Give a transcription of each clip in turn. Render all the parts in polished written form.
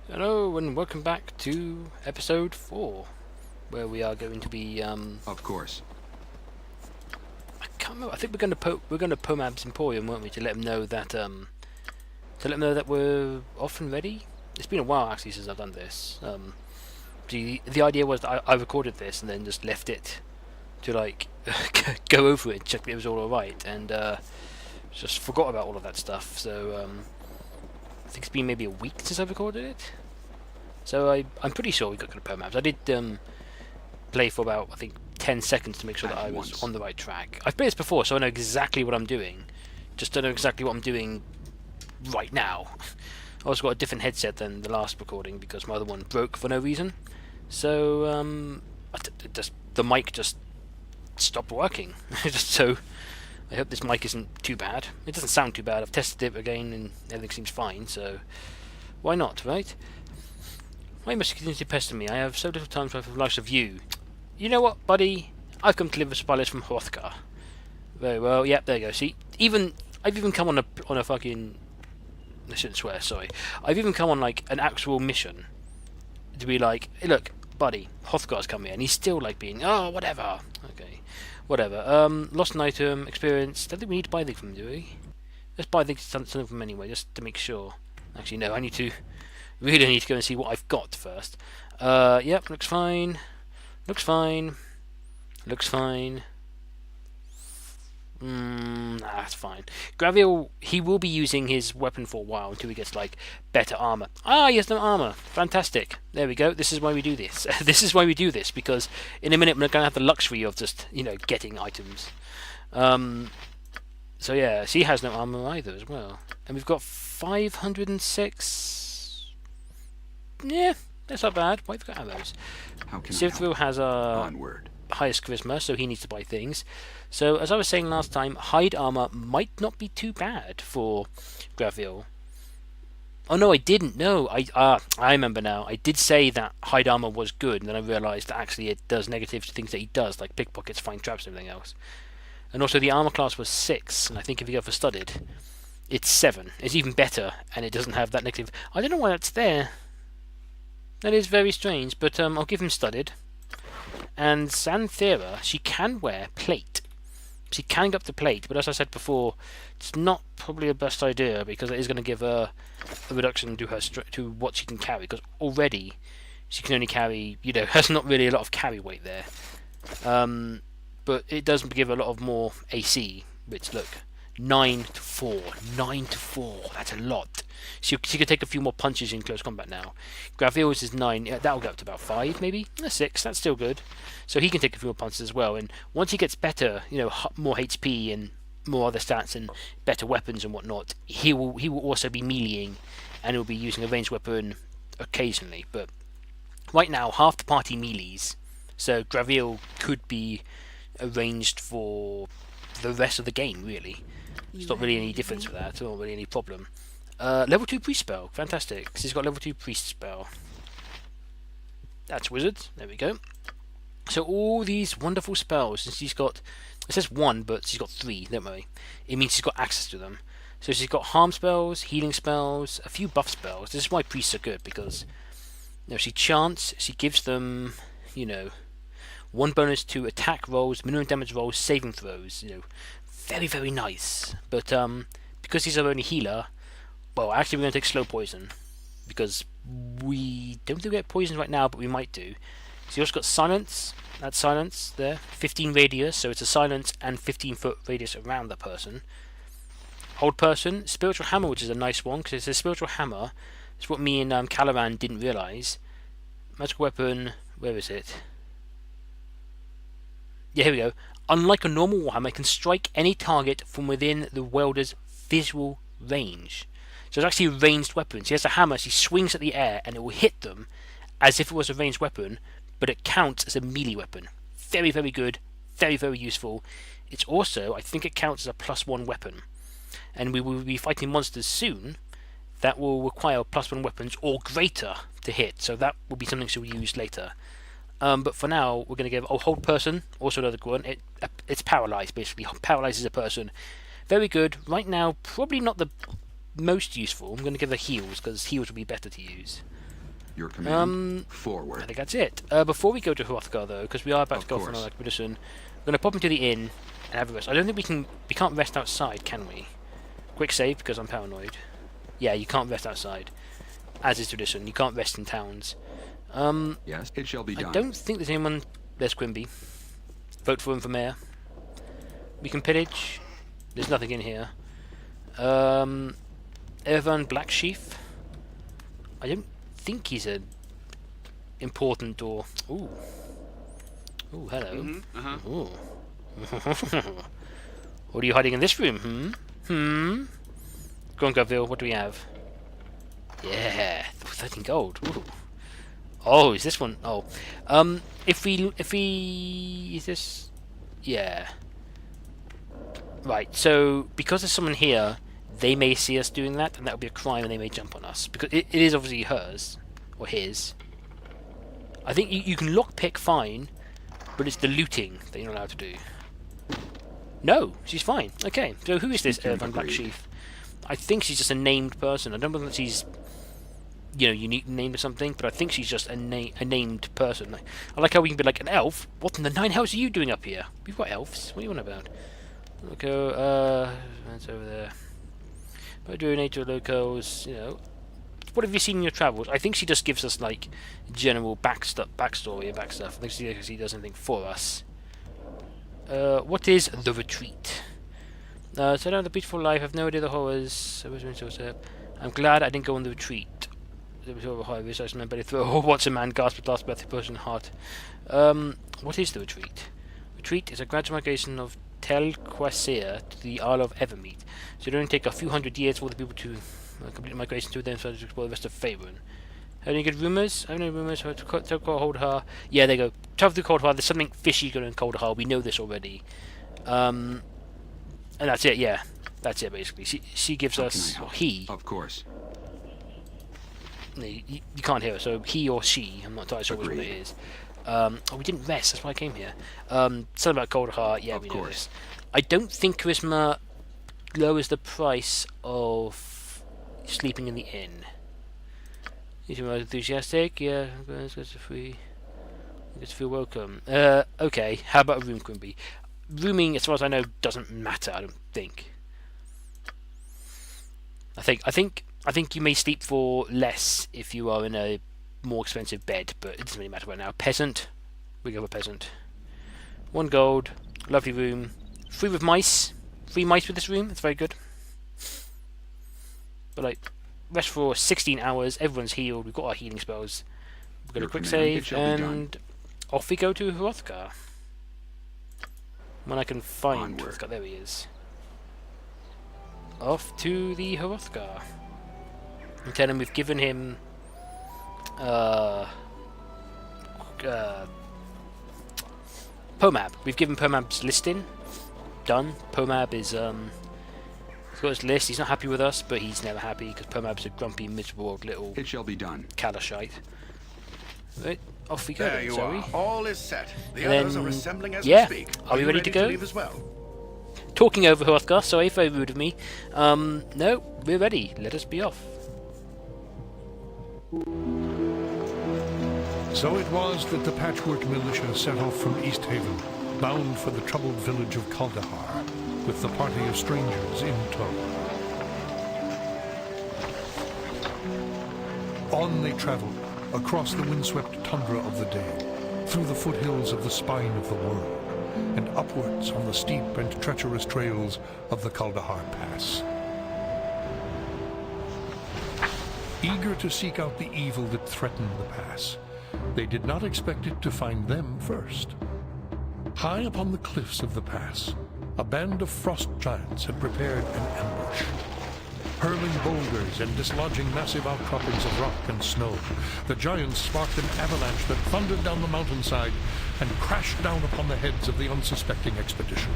Hello and welcome back to episode 4, where we are going to be. Of course. I can't remember. I think we're going to Pomab's Emporium, weren't we, to let him know that we're off and ready. It's been a while actually since I've done this. The idea was that I recorded this and then just left it to like go over it and check that it was all alright, and just forgot about all of that stuff. So I think it's been maybe a week since I recorded it. So I'm pretty sure we got good permaps. I did play for about, I think, 10 seconds to make sure that I was on the right track. I've played this before, so I know exactly what I'm doing. Just don't know exactly what I'm doing right now. I also got a different headset than the last recording because my other one broke for no reason. So the mic just stopped working. So I hope this mic isn't too bad. It doesn't sound too bad. I've tested it again and everything seems fine. So why not, right? Why must you continue to pester me? I have so little time for the likes of you. You know what, buddy? I've come to deliver supplies from Hrothgar. Very well. Yep, there you go. See, I've even come on a fucking. I shouldn't swear. Sorry. I've even come on like an actual mission to be like, hey, look, buddy, Hrothgar's come here, and he's still like being, oh, whatever. Okay, whatever. Lost an item, experience. Don't think we need to buy anything from him, do we? Let's buy something from him anyway, just to make sure. Actually, no. I need to. Really need to go and see what I've got first. Yep, looks fine. Looks fine. Looks fine. That's fine. Graviel, he will be using his weapon for a while until he gets, like, better armor. Ah, he has no armor. Fantastic. There we go. This is why we do this. This is why we do this, because in a minute we're going to have the luxury of just, getting items. So yeah, she has no armor either as well. And we've got 506... Yeah, that's not bad. Why have we got arrows? Sivthru has a highest charisma, so he needs to buy things. So, as I was saying last time, hide armor might not be too bad for Graviel. Oh no, I didn't. No, I remember now. I did say that hide armor was good, and then I realised that actually it does negative to things that he does, like pickpockets, find traps, and everything else. And also the armor class was 6, and I think if you go for studded, it's 7. It's even better, and it doesn't have that negative. I don't know why that's there. That is very strange, but I'll give him studded. And Xanthera, she can wear plate. She can go up to plate, but as I said before, it's not probably the best idea because it is going to give her a reduction to her to what she can carry. Because already she can only carry, has not really a lot of carry weight there. But it does give a lot of more AC, which look, 9 to 4, 9 to 4. That's a lot. She could take a few more punches in close combat now. Graviel's is 9. Yeah, that'll go up to about 5, maybe. 6. That's still good. So he can take a few more punches as well. And once he gets better, more HP and more other stats and better weapons and whatnot, he will also be meleeing, and he'll be using a ranged weapon occasionally. But right now, half the party melees, so Graviel could be arranged for the rest of the game. Really, there's not really any difference with that. It's not really any problem. Level 2 priest spell, fantastic. So he's got level 2 priest spell. That's wizards. There we go. So all these wonderful spells, since she's got, it says 1, but she's got 3. Don't worry. It means she's got access to them. So she's got harm spells, healing spells, a few buff spells. This is why priests are good because, she chants. She gives them, 1 bonus to attack rolls, minimum damage rolls, saving throws. Very very nice. But because he's our only healer. Well, actually, we're going to take slow poison because we don't think we get poison right now, but we might do. So you also got silence. That's silence there. 15 radius, so it's a silence and 15-foot radius around the person. Hold person. Spiritual hammer, which is a nice one because it's a spiritual hammer. It's what me and Calaran didn't realise. Magical weapon. Where is it? Yeah, here we go. Unlike a normal warhammer, it can strike any target from within the wielder's visual range. So it's actually a ranged weapon. She has a hammer, she swings at the air, and it will hit them as if it was a ranged weapon, but it counts as a melee weapon. Very, very good. Very, very useful. It's also, I think it counts as a +1 weapon. And we will be fighting monsters soon that will require +1 weapons or greater to hit. So that will be something she'll use later. But for now, we're going to give hold person, also another good one. It's paralyzed, basically. Paralyzes a person. Very good. Right now, probably not the most useful. I'm going to give her heals, because heals will be better to use. Your command. Forward. I think that's it. Before we go to Hrothgar, though, because we are about to go for another expedition, I'm going to pop into the inn and have a rest. I don't think we can't rest outside, can we? Quick save, because I'm paranoid. Yeah, you can't rest outside. As is tradition, you can't rest in towns. Yes, it shall be done. I don't think there's anyone... There's Quimby. Vote for him for mayor. We can pillage. There's nothing in here. Evan Blacksheaf. I don't think he's a important or... Ooh. Ooh, hello. Ooh. What are you hiding in this room, Go on, Gavil, what do we have? Yeah, 13 gold. Ooh. Oh, is this one? Oh. If we... Is this... Yeah. Right, so, because there's someone here, they may see us doing that, and that would be a crime, and they may jump on us. Because it is obviously hers. Or his. I think you can lockpick fine, but it's the looting that you're not allowed to do. No, she's fine. Okay, so who is this Van Blacksheaf? I think she's just a named person. I don't know if she's, unique named or something, but I think she's just a named person. I like how we can be like, an elf? What in the nine hells are you doing up here? We've got elves. What are you on about? Loco, that's over there. By doing nature locals, What have you seen in your travels? I think she just gives us, like, general backstory and back stuff. I think she actually does anything for us. What is the retreat? So now the beautiful life, I've no idea the horrors. I'm glad I didn't go on the retreat. There was over high risk, I remember throw what's a man gasp with last breath of person heart. What is the retreat? Retreat is a gradual migration of Tel Quasir to the Isle of Evermeet. So it only take a few hundred years for the people to complete migration to them so to explore the rest of Faerun. Have any good rumours? Have any rumours? To Kuldahar? Yeah, they go. Travel through Kuldahar. There's something fishy going on in Kuldahar. We know this already. And that's it. Yeah, that's it. Basically, she gives us, or he. Of course. No, you can't hear her. So he or she. I'm not entirely sure which one it is. We didn't rest. That's why I came here. Something about Kuldahar. Yeah, we know this. I don't think charisma lowers the price of sleeping in the inn. You're more enthusiastic, yeah. It's free. It's feel welcome. Okay. How about a room, Quimby? Rooming, as far as I know, doesn't matter. I don't think. I think you may sleep for less if you are in a more expensive bed, but it doesn't really matter right now. Peasant, we go for peasant. 1 gold, lovely room, free with mice. Free mice with this room. It's very good. But like. Rest for 16 hours, everyone's healed, we've got our healing spells. We've got a quick save, and off we go to Hrothgar. When I can find Hrothgar, there he is. Off to the Hrothgar. And tell him we've given him... Pomab. We've given Pomab's listing. Done. Pomab is... He's got his list, he's not happy with us, but he's never happy because Pomab's a grumpy, miserable little... It shall be done. Calashite. Right, off we go there then, you sorry. are. All is set. The and others then, are assembling as we speak. Are we ready to go? Leave as well? Talking over Hrothgar, sorry, very rude of me. No, we're ready. Let us be off. So it was that the patchwork militia set off from East Haven, bound for the troubled village of Kuldahar, with the party of strangers in tow. On they traveled, across the windswept tundra of the day, through the foothills of the spine of the world, and upwards on the steep and treacherous trails of the Kuldahar Pass. Eager to seek out the evil that threatened the pass, they did not expect it to find them first. High upon the cliffs of the pass, a band of frost giants had prepared an ambush. Hurling boulders and dislodging massive outcroppings of rock and snow, the giants sparked an avalanche that thundered down the mountainside and crashed down upon the heads of the unsuspecting expedition.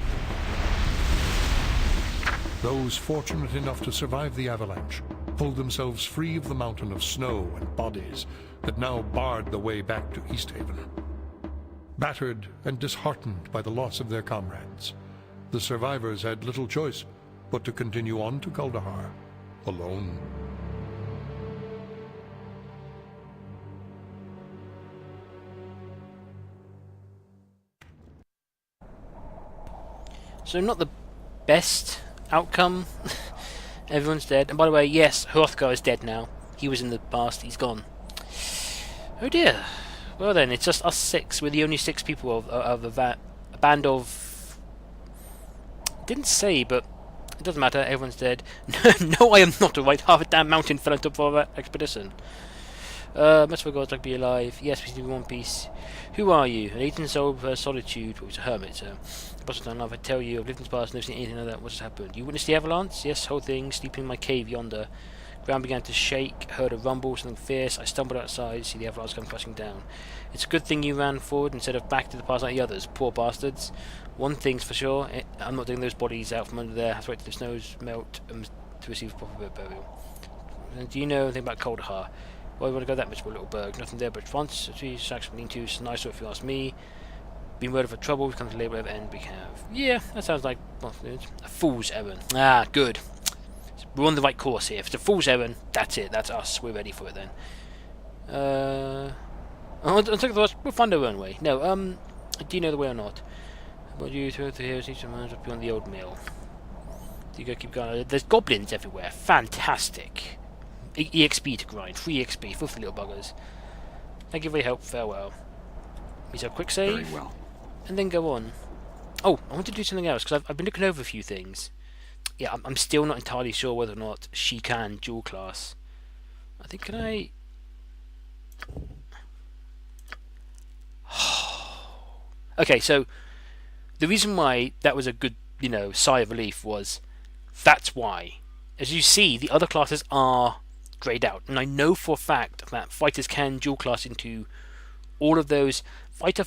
Those fortunate enough to survive the avalanche pulled themselves free of the mountain of snow and bodies that now barred the way back to East Haven. Battered and disheartened by the loss of their comrades, the survivors had little choice but to continue on to Kuldahar, alone. So not the best outcome. Everyone's dead. And by the way, yes, Hrothgar is dead now. He was in the past, he's gone. Oh dear. Well then, it's just us 6. We're the only 6 people of a band of... Didn't say, but it doesn't matter, everyone's dead. No, I am not alright. Half a damn mountain fell on top of our expedition. Must for gods like be alive. Yes, we do one piece. Who are you? An 18 soul of solitude, who's a hermit, so. But I love, I tell you, I've lived in the past, never seen anything like that. What's happened? You witnessed the avalanche? Yes, whole thing, sleeping in my cave yonder. Ground began to shake, heard a rumble, something fierce. I stumbled outside, see the avalanche come crashing down. It's a good thing you ran forward instead of back to the past like the others, poor bastards. One thing's for sure, I'm not digging those bodies out from under there. I have to wait till the snows melt to receive a proper burial. And do you know anything about Kuldahar? Why would I go that much for a little berg? Nothing there but fronts, a tree, shacks, lean to, it's nicer if you ask me. Been worded for trouble, we've come to labor whatever end we have. Yeah, that sounds like well, a fool's errand. Ah, good. We're on the right course here. If it's a fool's errand, that's it. That's us. We're ready for it then. I'll take the thoughts. We'll find our own way. No, do you know the way or not? But you throw the heroes each man's up beyond the old mill. Do you go keep going? There's goblins everywhere. Fantastic. EXP to grind. Free EXP. Filthy little buggers. Thank you for your help. Farewell. He's a quick save. Very well. And then go on. Oh, I want to do something else because I've been looking over a few things. Yeah, I'm still not entirely sure whether or not she can dual class. I think, can I... Okay, so the reason why that was a good, sigh of relief was that's why. As you see, the other classes are greyed out. And I know for a fact that fighters can dual class into all of those. Fighter,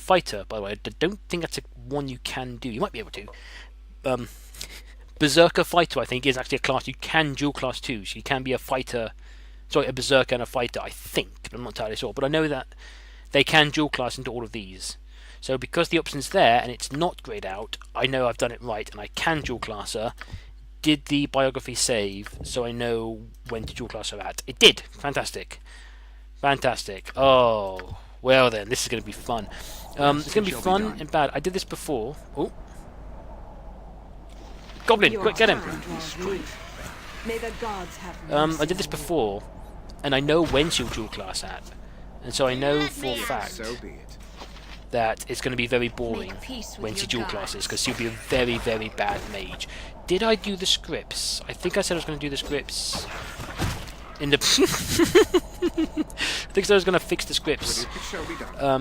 by the way, I don't think that's one you can do. You might be able to. Berserker Fighter, I think, is actually a class you can dual class to. So you can be a fighter, a berserker and a fighter, I think. I'm not entirely sure. But I know that they can dual class into all of these. So because the option's there and it's not grayed out, I know I've done it right and I can dual class her. Did the biography save so I know when to dual class her at? It did. Fantastic. Fantastic. Oh, well then, this is going to be fun. It's going to be fun and bad. I did this before. Oh. Goblin, quick, get him! I did this before, and I know when she'll dual class at, and so I know for a fact that it's going to be very boring when she dual classes, because she'll be a very, very bad mage. Did I do the scripts? I think I said I was going to do the scripts in the... I think I was going to fix the scripts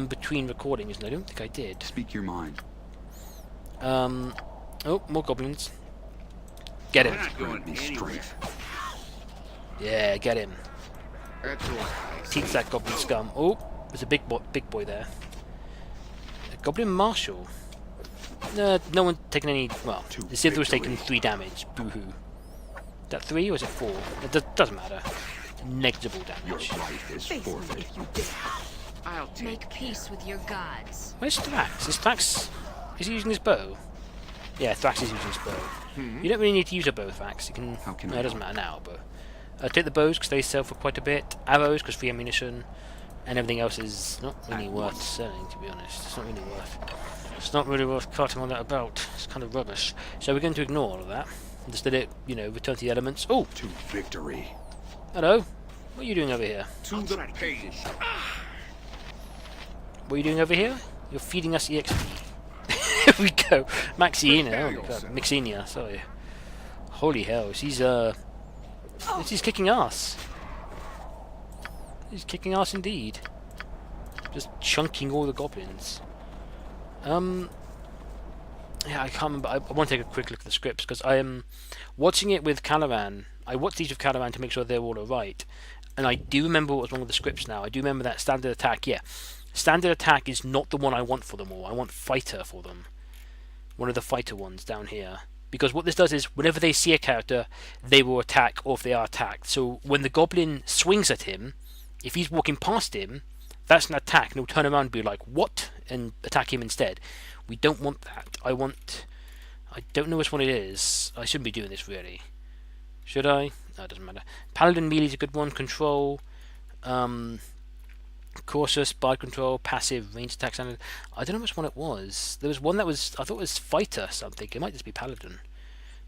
between recordings, and I don't think I did. Speak your mind. Oh, more goblins. Get him. Yeah, get him. Teach that goblin scum. Oh, there's a big boy there. A goblin marshal. No one taking any. Well, the Sith was taking 3 damage. Boo-hoo. Is that 3 or is it 4? It doesn't matter. Negligible damage. Make peace with your gods. Where's Thrax? Is he using his bow? Yeah, Thrax is using his bow. You don't really need to use a bow, Thrax. You can. No, it doesn't matter now, but take the bows because they sell for quite a bit. Arrows because free ammunition, and everything else is not really worth selling. To be honest, it's not really worth. It's not really worth carting on that about. It's kind of rubbish. So we're going to ignore all of that. Just let it, return to the elements. Oh, to victory. Hello. What are you doing over here? To the page. What are you doing over here? You're feeding us EXP. Here we go. Maxina. Oh my god. Maxina, sorry. Holy hell. She's kicking ass. He's kicking ass indeed. Just chunking all the goblins. Yeah, I can't remember. I want to take a quick look at the scripts because I am watching it with Calaran. I watched these with Calaran to make sure they're all alright. And I do remember what was wrong with the scripts now. I do remember that standard attack, yeah. Standard attack is not the one I want for them all. I want fighter for them. One of the fighter ones down here. Because what this does is, whenever they see a character, they will attack, or if they are attacked. So when the goblin swings at him, if he's walking past him, that's an attack, and he'll turn around and be like, what? And attack him instead. We don't want that. I don't know which one it is. I shouldn't be doing this, really. Should I? No, it doesn't matter. Paladin melee is a good one. Control. Cautious, bard control, passive, range attack standard. I don't know which one it was. There was one that was, I thought it was fighter something. It might just be paladin.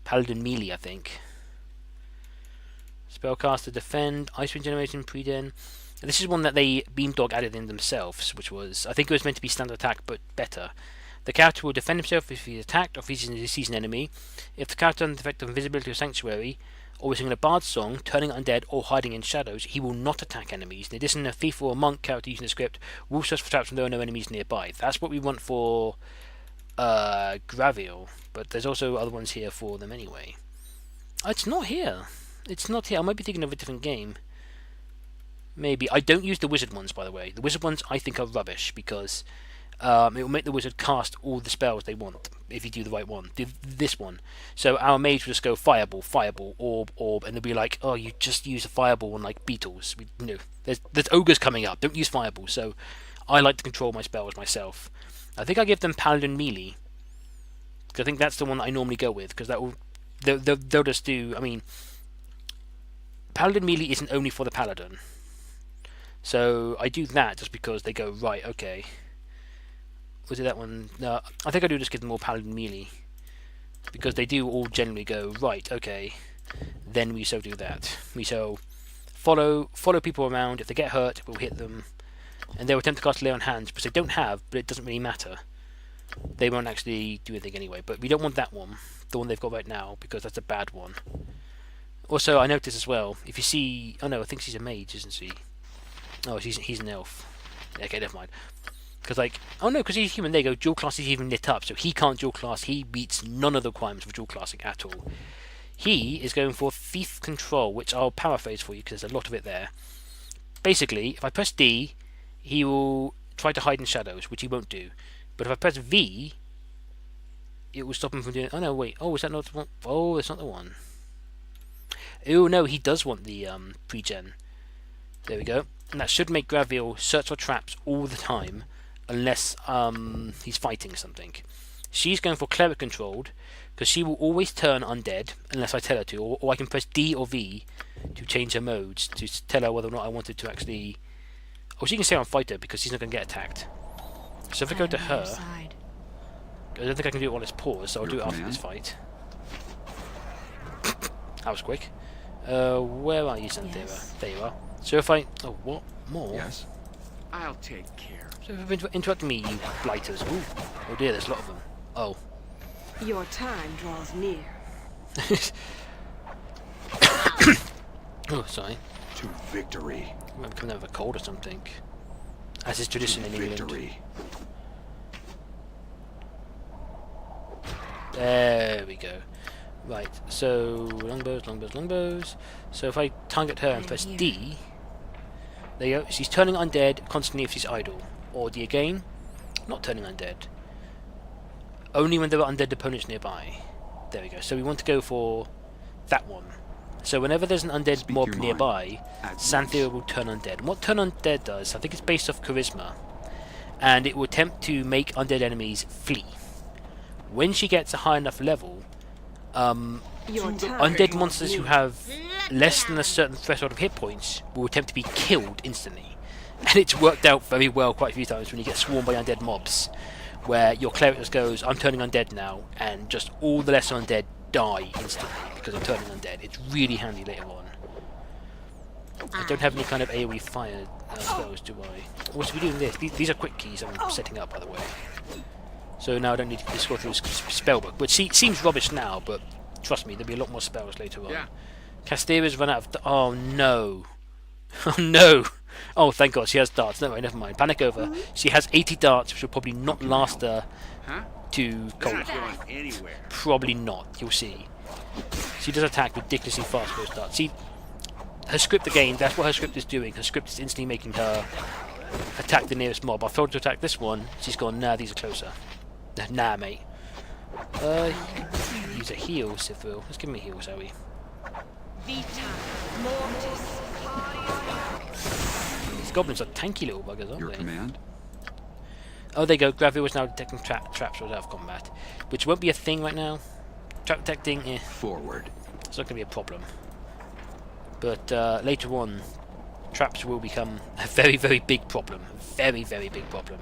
Paladin melee, I think. Spellcaster, defend, Icewind generation, pre-den. This is one that they Beamdog added in themselves, which was, I think it was meant to be standard attack, but better. The character will defend himself if he's attacked or if he sees an enemy. If the character under the effect of invisibility or sanctuary, or singing a bard song, turning undead, or hiding in shadows, he will not attack enemies. In addition, a thief or a monk character using the script will search for traps when there are no enemies nearby. That's what we want for Graviel, but there's also other ones here for them anyway. Oh, it's not here. It's not here. I might be thinking of a different game. Maybe. I don't use the wizard ones, by the way. The wizard ones I think are rubbish because it will make the wizard cast all the spells they want if you do the right one. Do this one. So our mage will just go fireball, fireball, orb, and they'll be like, oh, you just use a fireball on like beetles. No, there's ogres coming up. Don't use fireball. So I like to control my spells myself. I think I give them paladin melee because I think that's the one that I normally go with because that will they'll just do. I mean, paladin melee isn't only for the paladin. So I do that just because they go, right, okay. Was it that one? No, I think I do just give them more paladin melee. Because they do all generally go, right, okay. Then we so do that. We so follow people around. If they get hurt, we'll hit them. And they'll attempt to cast lay on hands, which they don't have, but it doesn't really matter. They won't actually do anything anyway. But we don't want that one, the one they've got right now, because that's a bad one. Also, I noticed as well, if you see... Oh no, I think she's a mage, isn't she? Oh, he's an elf. Okay, never mind. Because like, oh no, because he's human. There you go. Dual class is even lit up, so he can't dual class. He meets none of the requirements for dual classing at all. He is going for thief control, which I'll paraphrase for you because there's a lot of it there. Basically, if I press D, he will try to hide in shadows, which he won't do. But if I press V, it will stop him from doing. Oh no, wait. Oh, is that not the one? Oh, it's not the one. Oh no, he does want the pre-gen. There we go. And that should make Graviel search for traps all the time, unless he's fighting something. She's going for cleric controlled, because she will always turn undead, unless I tell her to, or I can press D or V to change her modes, to tell her whether or not I wanted to actually... Oh, she can stay on fighter, because she's not going to get attacked. So if I go to her... I don't think I can do it while it's paused, so I'll do it after this fight. That was quick. Where are you, Santhera? Yes. There you are. So if I... Oh, what? More? Yes. I'll take care. So if you've interrupted me, you blighters. Ooh. Oh dear, there's a lot of them. Oh. Your time draws near. Oh, sorry. To victory. I'm coming out of a cold or something. As is tradition in England. There we go. Right, so longbows, longbows, longbows. So if I target her and press D, there you go. She's turning undead constantly if she's idle. Or D again, not turning undead. Only when there are undead opponents nearby. There we go. So we want to go for that one. So whenever there's an undead mob nearby, Santhera will turn undead. And what turn undead does, I think it's based off charisma, and it will attempt to make undead enemies flee. When she gets a high enough level, undead monsters who have less than a certain threshold of hit points will attempt to be killed instantly. And it's worked out very well quite a few times when you get swarmed by undead mobs, where your cleric just goes, I'm turning undead now, and just all the lesser undead die instantly because I'm turning undead. It's really handy later on. I don't have any kind of AoE fire spells, do I? Also, we're doing this. These are quick keys I'm setting up, by the way. So now I don't need to scroll through this spellbook, which seems rubbish now, but trust me, there'll be a lot more spells later on. Yeah. Castera's run out of... Oh, no. Oh, no. Oh, thank God, she has darts. No, never mind. Panic over. She has 80 darts, which will probably not last her to Kuldahar. Probably not, you'll see. She does attack ridiculously fast with those darts. See, her script again, that's what her script is doing. Her script is instantly making her attack the nearest mob. I've told her to attack this one. She's gone, nah, these are closer. Nah, mate. Use a heal, Sifril. Let's give him a heal, shall we? These goblins are tanky little buggers, aren't they? Command? Oh, there you go. Graviel is now detecting traps out of combat, which won't be a thing right now. Trap detecting, Forward. It's not going to be a problem. But later on, traps will become a very, very big problem. A very, very big problem.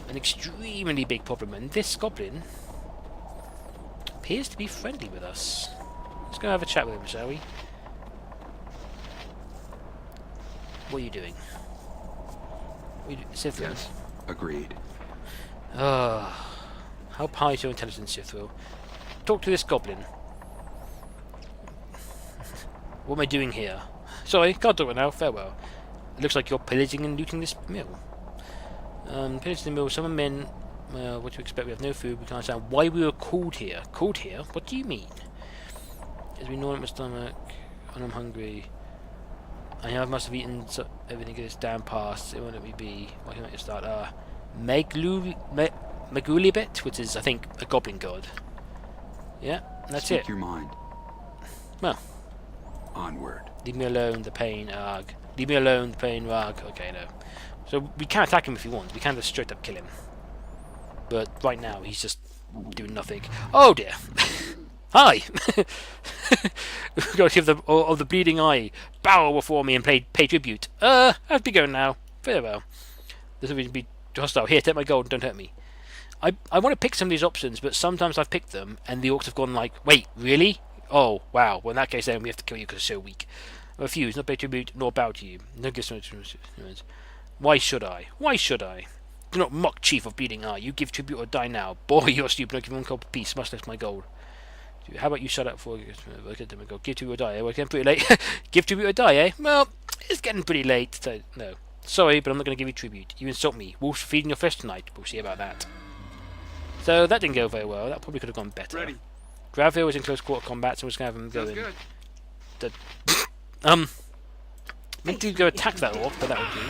An extremely big problem. And this goblin appears to be friendly with us. Let's go have a chat with him, shall we? What are you doing? Sithriel? Yes, agreed. How high is your intelligence, Sithriel? Talk to this goblin. What am I doing here? Sorry, can't do it now. Farewell. It looks like you're pillaging and looting this mill. Pillaging the mill. Some men. What do you expect? We have no food. We can't understand why we were called here. Called here? What do you mean? As we gnaw at my stomach, and I'm hungry. I must have eaten everything in this damn past. It won't let me be. Why can't you start? Megulibet, which is, I think, a goblin god. Yeah, that's Speak it. your mind. Well. Onward. Leave me alone, the pain, arg. Leave me alone, the pain, arg. Okay, no. So we can attack him if he wants. We can just straight up kill him. But right now, he's just doing nothing. Oh dear! Hi! We've got to give the bleeding eye bow before me and pay tribute. I have to be going now. Very well. There's no reason to be hostile. Here, take my gold and don't hurt me. I want to pick some of these options, but sometimes I've picked them and the orcs have gone like, wait, really? Oh, wow. Well, in that case, then we have to kill you because you're so weak. I refuse, not pay tribute, nor bow to you. No gifts. Why should I? Why should I? Do not mock, Chief of Bleeding Eye. You give tribute or die now. Boy, you're stupid. Don't give one copper piece. Much less my gold. How about you shut up for give tribute or die? Well, it's getting pretty late. Give tribute or die, eh? Well, it's getting pretty late. So, no. Sorry, but I'm not going to give you tribute. You insult me. Wolves feeding your flesh tonight. We'll see about that. So that didn't go very well. That probably could have gone better. Ready. Gravir was in close quarter combat, so we're just going to have him go Sounds in. good. Meant to go attack that orc, but that would do.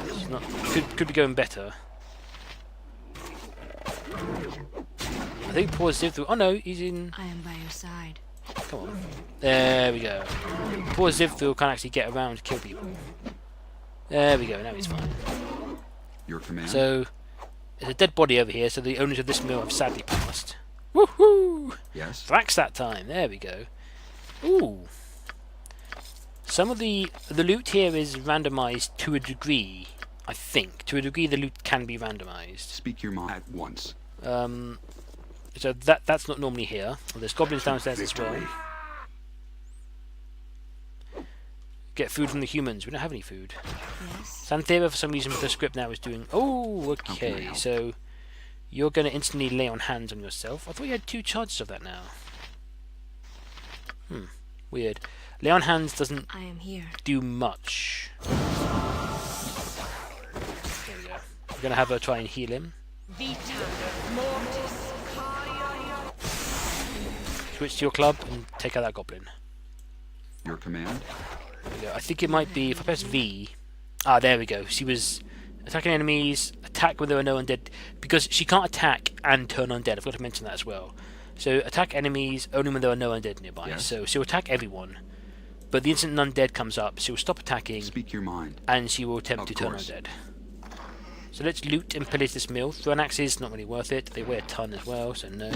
It's not, could be going better. I think poor Zivthul. Oh no, he's in. I am by your side. Come on. There we go. Poor Zivthul can't actually get around to kill people. There we go. Now he's fine. Your command. So there's a dead body over here. So the owners of this mill have sadly passed. Woohoo! Yes. Thrax that time. There we go. Ooh. Some of the loot here is randomized to a degree. I think to a degree the loot can be randomized. Speak your mind at once. So that's not normally here. Well, there's goblins downstairs as well. Get food from the humans. We don't have any food. Yes. Santhera, for some reason, with the script now is doing. Oh, okay. So you're going to instantly lay on hands on yourself. I thought you had 2 charges of that now. Weird. Lay on hands doesn't I am here. do much. There we go. We're going to have her try and heal him. Switch to your club and take out that goblin. Your command. There we go. I think it might be if I press V. Ah, there we go. She was attacking enemies, attack when there are no undead, because she can't attack and turn undead. I've got to mention that as well. So attack enemies only when there are no undead nearby. Yes. So she'll attack everyone, but the instant an undead comes up, she'll stop attacking. Speak your mind. And she will attempt to turn course. undead. So let's loot and pillage this mill. Thrown axes, not really worth it. They weigh a ton as well, so no.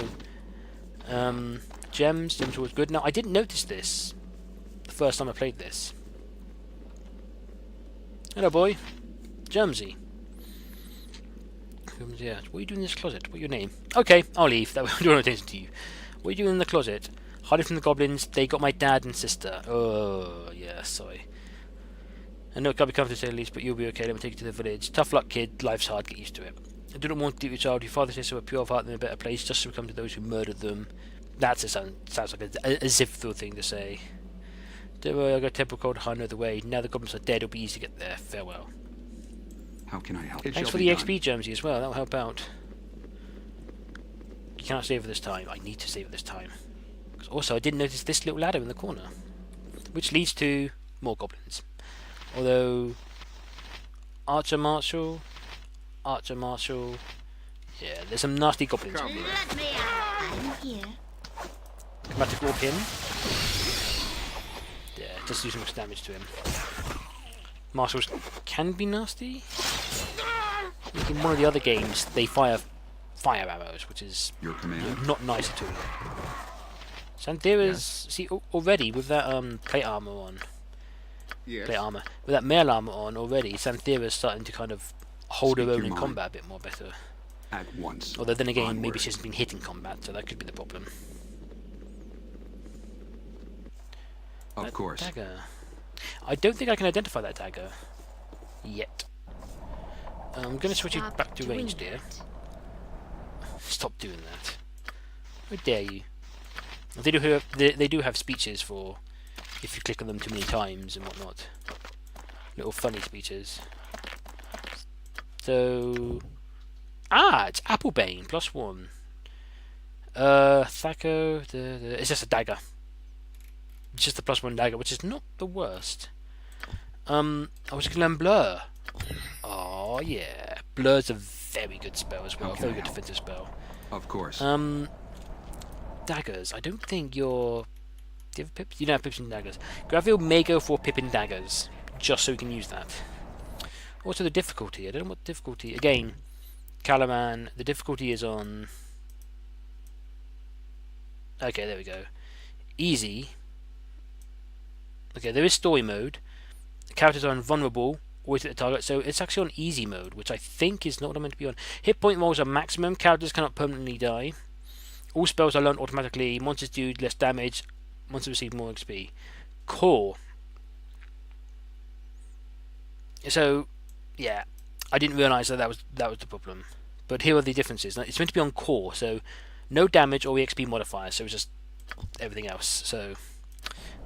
Gems are always good. Now I didn't notice this the first time I played this. Hello, boy. Germsy. Yeah. What are you doing in this closet? What's your name? Okay, I'll leave. That way I don't want attention to you. What are you doing in the closet? Hiding from the goblins. They got my dad and sister. Oh, yeah, sorry. I know it can't be comfortable to say the least, but you'll be okay. Let me take you to the village. Tough luck, kid. Life's hard. Get used to it. I do not want to leave your child. Your father says so, a pure of heart in a better place, just to come to those who murdered them. That sounds like a Zivthul thing to say. Don't worry, I got a temple called Kuldahar the way. Now the goblins are dead, it'll be easy to get there. Farewell. How can I help? Thanks for the XP, Germsy, as well. That'll help out. You cannot save it this time. I need to save it this time. Also, I did notice this little ladder in the corner, which leads to more goblins. Although, Archer Marshal. Yeah, there's some nasty goblins over here. Let me out. I'm here. Chromatic Orb him. Yeah, just do some much damage to him. Marshals can be nasty. In one of the other games, they fire arrows, which is Your command. not nice at all. Santhira's see already with that plate armor on. Yes. Plate armor with that mail armor on already. Santhira's starting to kind of hold her Speak own your in mind. combat a bit more better. At once. Although then again, maybe Onward. she hasn't been hit in combat, so that could be the problem. Of That course. dagger. I don't think I can identify that dagger yet. I'm going to switch it Stop back to doing ranged here. that. Stop doing that. How dare you? They do have speeches for if you click on them too many times and whatnot. Little funny speeches. So it's Applebane +1. Thaco. It's just a dagger. It's just a +1 dagger, which is not the worst. I was going to learn Blur. Oh yeah, Blur's a very good spell as well. How can Very I good help? defensive spell. Of course. Daggers. I don't think you're. Do you have pips? You don't have pips and daggers. Graviel may go for Pippin daggers, just so we can use that. Also the difficulty. I don't know what difficulty. Again, Calaman. The difficulty is on. Okay, there we go. Easy. Okay, there is story mode. The characters are invulnerable. Always hit the target, so it's actually on easy mode, which I think is not what I'm meant to be on. Hit point rolls are maximum. Characters cannot permanently die. All spells are learned automatically. Monsters do less damage. Monsters receive more XP. Core. So, yeah, I didn't realise that was the problem. But here are the differences. It's meant to be on core, so no damage or EXP modifiers. So it's just everything else. So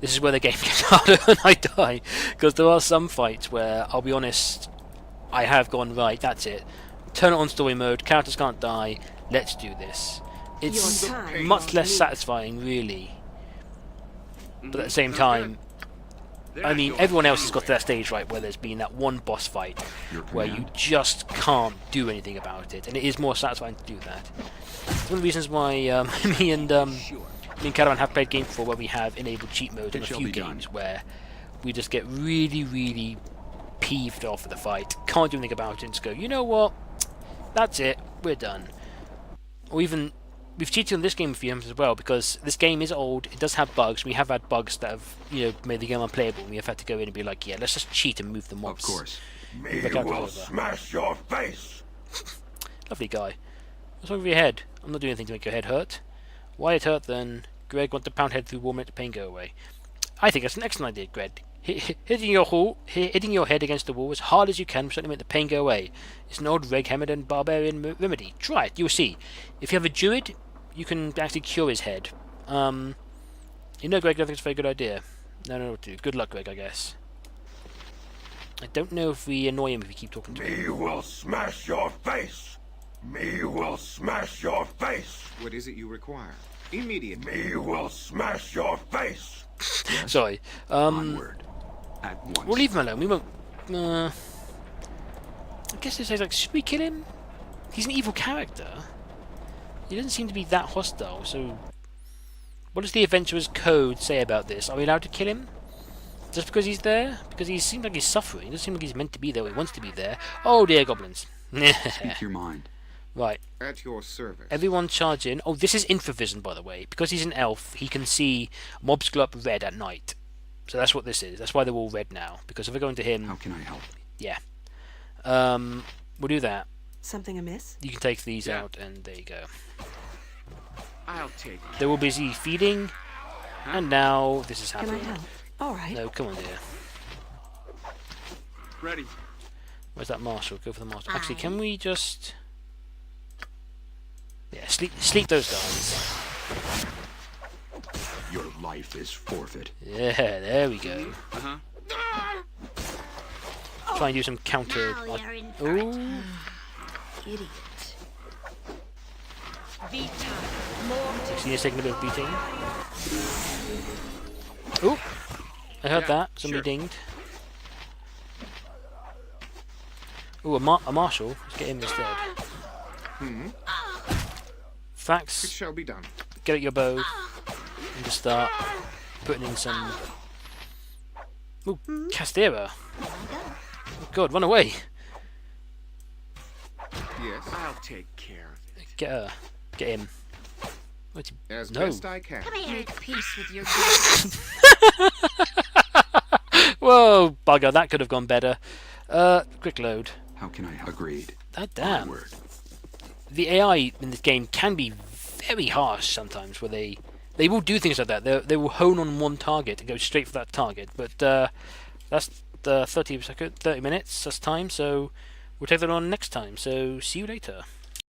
this is where the game gets harder when I die, because there are some fights where I'll be honest, I have gone right. That's it. Turn it on story mode. Characters can't die. Let's do this. It's Your time much draws less near. satisfying, really. But at the same time, I mean, going everyone else has got to anywhere. that stage, right, where there's been that one boss fight Your where you command. just can't do anything about it, and it is more satisfying to do that. It's one of the reasons why me and Caravan have played games before where we have enabled cheat mode in It a shall few be done. games where we just get really, really peeved off at the fight, can't do anything about it, and just go, you know what, that's it, we're done. Or even, we've cheated on this game a few times as well, because this game is old, it does have bugs, we have had bugs that have, made the game unplayable, and we have had to go in and be like, yeah, let's just cheat and move the Of mobs. course. Move the characters over. smash your face! Lovely guy. What's wrong with your head? I'm not doing anything to make your head hurt. Why it hurt then? Greg, want to pound head through wall, make the pain go away. I think that's an excellent idea, Greg. Hitting your head against the wall as hard as you can will certainly make the pain go away. It's an old Reg-Hemmerden barbarian remedy. Try it, you'll see. If you have a druid, you can actually cure his head. Greg, I don't think it's a very good idea. No, good luck, Greg, I guess. I don't know if we annoy him if we keep talking to him. Me will smash your face! Me will smash your face! What is it you require? Immediately. Me will smash your face! Sorry. Onward. At once. We'll leave him alone. We won't. I guess they say, like, should we kill him? He's an evil character. He doesn't seem to be that hostile, so. What does the Adventurer's Code say about this? Are we allowed to kill him? Just because he's there? Because he seems like he's suffering. It doesn't seem like he's meant to be there or he wants to be there. Oh dear, goblins. Speak your mind. Right. At your service. Everyone charge in. Oh, this is infravision, by the way. Because he's an elf, he can see mobs glow up red at night. So that's what this is. That's why they're all red now. Because if we're going to him, How can I help? yeah. We'll do that. Something amiss? You can take these Yeah. out, and there you go. I'll take it. They were busy feeding, and now this is Can I happening. help? All right. No, come on, dear. Ready. Where's that marshal? Go for the marshal. Actually, can we just... Yeah, sleep those guys. Your life is forfeit. Yeah, there we go. Uh-huh. Try and do some counter... Now you're in for Ooh. Idiot. He's taking a bit of beating. Ooh! I heard Yeah, that. Somebody sure. dinged. Ooh, a marshal. Let's get him instead. It Fax, shall be done. get at your bow and just start putting in some... Ooh, Castera. Oh God, run away. Yes. I'll take care of it. Get her. Get him. Wait, As no. best I can. Come here. Make peace with your gods. Whoa, bugger, that could have gone better. Quick load. How can I? Agreed. Damn. Onward. The AI in this game can be very harsh sometimes, where they will do things like that. They will hone on one target and go straight for that target. But that's the 30 minutes. That's time. So we'll take that on next time. So see you later.